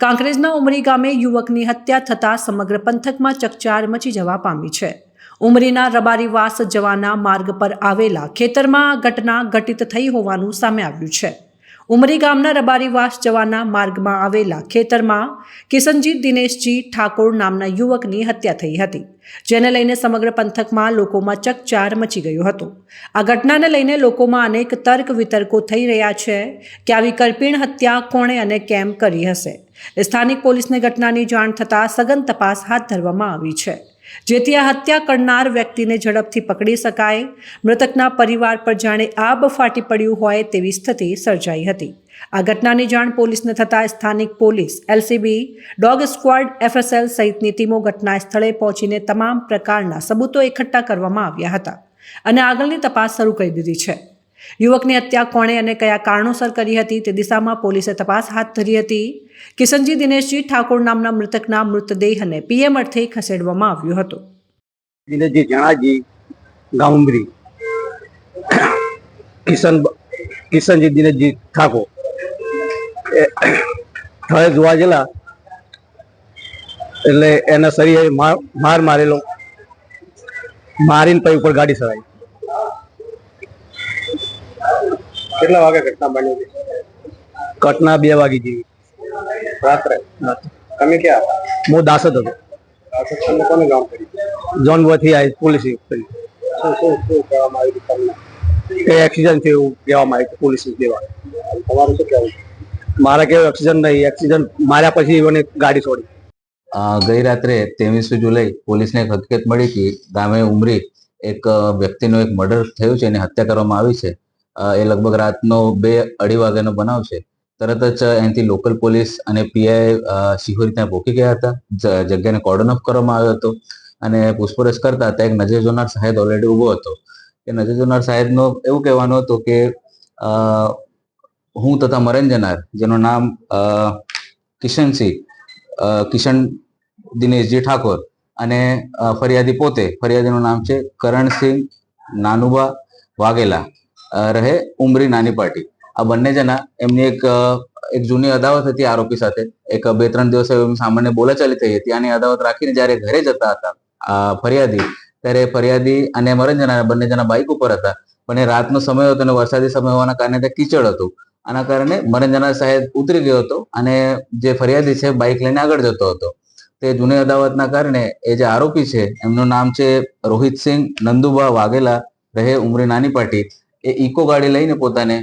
કાંકરેજના ઉમરી ગામે યુવકની હત્યા થતાં સમગ્ર પંથકમાં ચકચાર મચી જવા પામી છે. ઉમરીના રબારીવાસ જવાના માર્ગ પર આવેલા ખેતરમાં આ ઘટના ઘટિત થઈ હોવાનું સામે આવ્યું છે. ઉમરી ગામના રબારીવાસ જવાના માર્ગમાં આવેલા ખેતરમાં કિશનજી દિનેશજી ઠાકોર નામના યુવકની હત્યા થઈ હતી, જેને લઈને સમગ્ર પંથકમાં લોકોમાં ચકચાર મચી ગયો હતો. આ ઘટનાને લઈને લોકોમાં અનેક તર્ક વિતર્કો થઈ રહ્યા છે કે આવી કરપીણ હત્યા કોણે અને કેમ કરી હશે. સ્થાનિક પોલીસને ઘટનાની જાણ થતાં સઘન તપાસ હાથ ધરવામાં આવી છે, જેથી આ હત્યા કરનાર વ્યક્તિને ઝડપથી પકડી શકાય. મૃતકના પરિવાર પર જાણે આબ ફાટી પડ્યું હોય તેવી સ્થિતિ સર્જાઈ હતી. આ ઘટનાની જાણ પોલીસને થતાં સ્થાનિક police, LCB, dog squad, FSL સહિતની ટીમો ઘટના સ્થળે પહોંચીને તમામ પ્રકારના સબૂતો એકઠા કરવામાં આવ્યા હતા અને આગળની તપાસ શરૂ કરી દીધી છે. યુવકની હત્યા કોણે અને કયા કારણોસર કરી હતી તે દિશામાં પોલીસે તપાસ હાથ ધરી હતી. કિશનજી દિનેશજી ઠાકોર નામના મૃતકના મૃતદેહને પીએમ અર્થે ખસેડવામાં આવ્યો હતો. દિનેશજી જણાજી ગામરી કિશનજી દિનેશજી ઠાકોર સ્થળે જોવા ગયેલા એટલે એના શરીરે માર મારેલો, મારીને પછી ઉપર ગાડી ચડાવી. કેટલા વાગે ઘટના બની હતી? ઘટના 2 વાગે જેવી રાત્રે. તમે ક્યાં હતા? હું દાસદ હતો. તમે કોને જાણ કરી? જોન બોથી આવી પોલીસ કરી. શું કહેવામાં આવ્યું તમને? કે એક્સિડન્ટ છે એવું કહેવામાં આવ્યું પોલીસ દેવા. તમારું શું કહેવું? મારા કેવું એક્સિડન્ટ નહીં, એક્સિડન્ટ માર્યા પછી મને ગાડી છોડી. ગઈ રાત્રે 23 જુલાઈ પોલીસને એક હકીકત મળી કે ગામે ઉમરી એક વ્યક્તિનો એક મર્ડર થયું છે અને હત્યા કરવામાં આવી છે. એ લગભગ રાતનો 2-2:30 વાગ્યાનો બનાવ છે. તરત જ અહીંથી લોકલ પોલીસ અને પીઆઈ શિહોરી ત્યાં પહોંચી ગયા હતા. જગ્યાને કોર્ડન ઓફ કરવામાં આવ્યો હતો અને પૂછપરછ કરતા ત્યાં એક નજર જોનાર સાહેબ ઓલરેડી ઊભો હતો. એ નજર જોનાર સાહેબનો એવું કહેવાનું હતું કે હું તથા મરણ જનાર, જેનું નામ કિશન દિનેશજી ઠાકોર અને ફરિયાદી પોતે, ફરિયાદીનું નામ છે કરણસિંહ નાનુબા વાઘેલા, રહે ઉમરી નાની પાટી. આ બંને જણા એમની એક જૂની અદાવત હતી આરોપી સાથે. એક 2-3 દિવસ સામાન્ય બોલાચાલી થઈ હતી. આની અદાવત રાખીને જ્યારે ઘરે જતા હતા ફરિયાદી, ત્યારે ફરિયાદી અને મરણ જનાર બંને જણા બાઇક ઉપર હતા, પણ એ રાતનો સમય હતો અને વરસાદી સમય હોવાના કારણે ત્યાં કીચડ હતું. આના કારણે મરણ જનાર સાહેબ ઉતરી ગયો હતો અને જે ફરિયાદી છે બાઇક લઈને આગળ જતો હતો. તે જૂની અદાવતના કારણે એ જે આરોપી છે એમનું નામ છે રોહિતસિંહ નંદુબા વાઘેલા, રહે ઉમરી નાની પાટી. એ ઇકો ગાડી લઈને પોતાને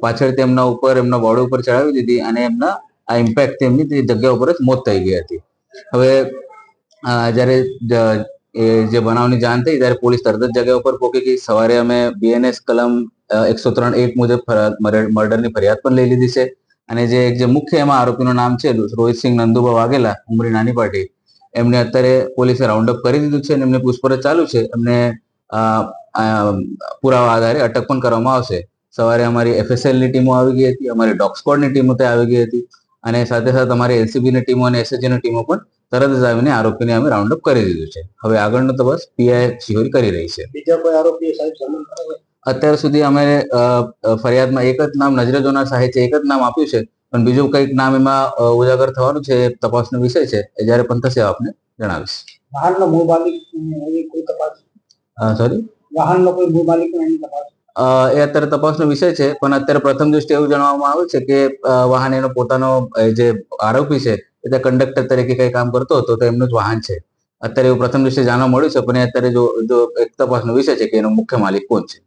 પાછળથી એમના બોડી ઉપર ચડાવી દીધી અને એમના આ ઇમ્પેક્ટ એમની તે જગ્યા ઉપર જ મોત થઈ ગઈ હતી. હવે જ્યારે જે બનાવની જાણ થઈ ત્યારે પોલીસ તરત જ જગ્યા ઉપર પહોંચી ગઈ. સવારે અમે બીએનએસ કલમ 103(1) મુજબ મર્ડરની ફરિયાદ પણ લઈ લીધી છે અને જે મુખ્ય એમાં આરોપીનું નામ છે રોહિતસિંહ નંદુબા વાઘેલા, ઉમરી નાની પાટી, એમને અત્યારે પોલીસે રાઉન્ડ અપ કરી દીધું છે અને એમની પૂછપરછ ચાલુ છે. એમને પુરાવા આધારે અટક પણ કરવામાં આવશે. સવારે અમારી એફએસએલ ની ટીમો આવી ગઈ હતી, અમારી ડોગ સ્ક્વોડની ટીમો ત્યાં આવી ગઈ હતી અને સાથે સાથે અમારી એલસીબીની ટીમો અને એસએચજીની ટીમો પણ તરત જ આવીને આરોપીને અમે રાઉન્ડ અપ કરી દીધું છે. હવે આગળનો તપાસ પીઆઈ શિહોરી કરી રહી છે. બીજા કોઈ આરોપી સાહેબ સામે અત્યાર સુધી અમે ફરિયાદમાં એક જ નામ નજરે જોનાર સાહેબ છે, એક જ નામ આપ્યું છે, પણ બીજું કંઈક નામ એમાં ઉજાગર થવાનું છે. તપાસનો વિષય છે, એ જ્યારે પણ થશે આપને જણાવીશ. વાહનનો મૂળ માલિક કોઈ તપાસ? સોરી, વાહનનો કોઈ મૂળ માલિક એની તપાસ? એ અત્યારે તપાસનો વિષય છે, પણ અત્યારે પ્રથમ દૃષ્ટિએ એવું જણાવવામાં આવે છે કે વાહન એનો પોતાનો જે આરોપી છે એ ત્યાં કંડક્ટર તરીકે કઈ કામ કરતો હતો, તો એમનું જ વાહન છે. અત્યારે એવું પ્રથમ દૃષ્ટિએ જાણવા મળ્યું છે, પણ અત્યારે જો એક તપાસનો વિષય છે કે એનો મુખ્ય માલિક કોણ છે.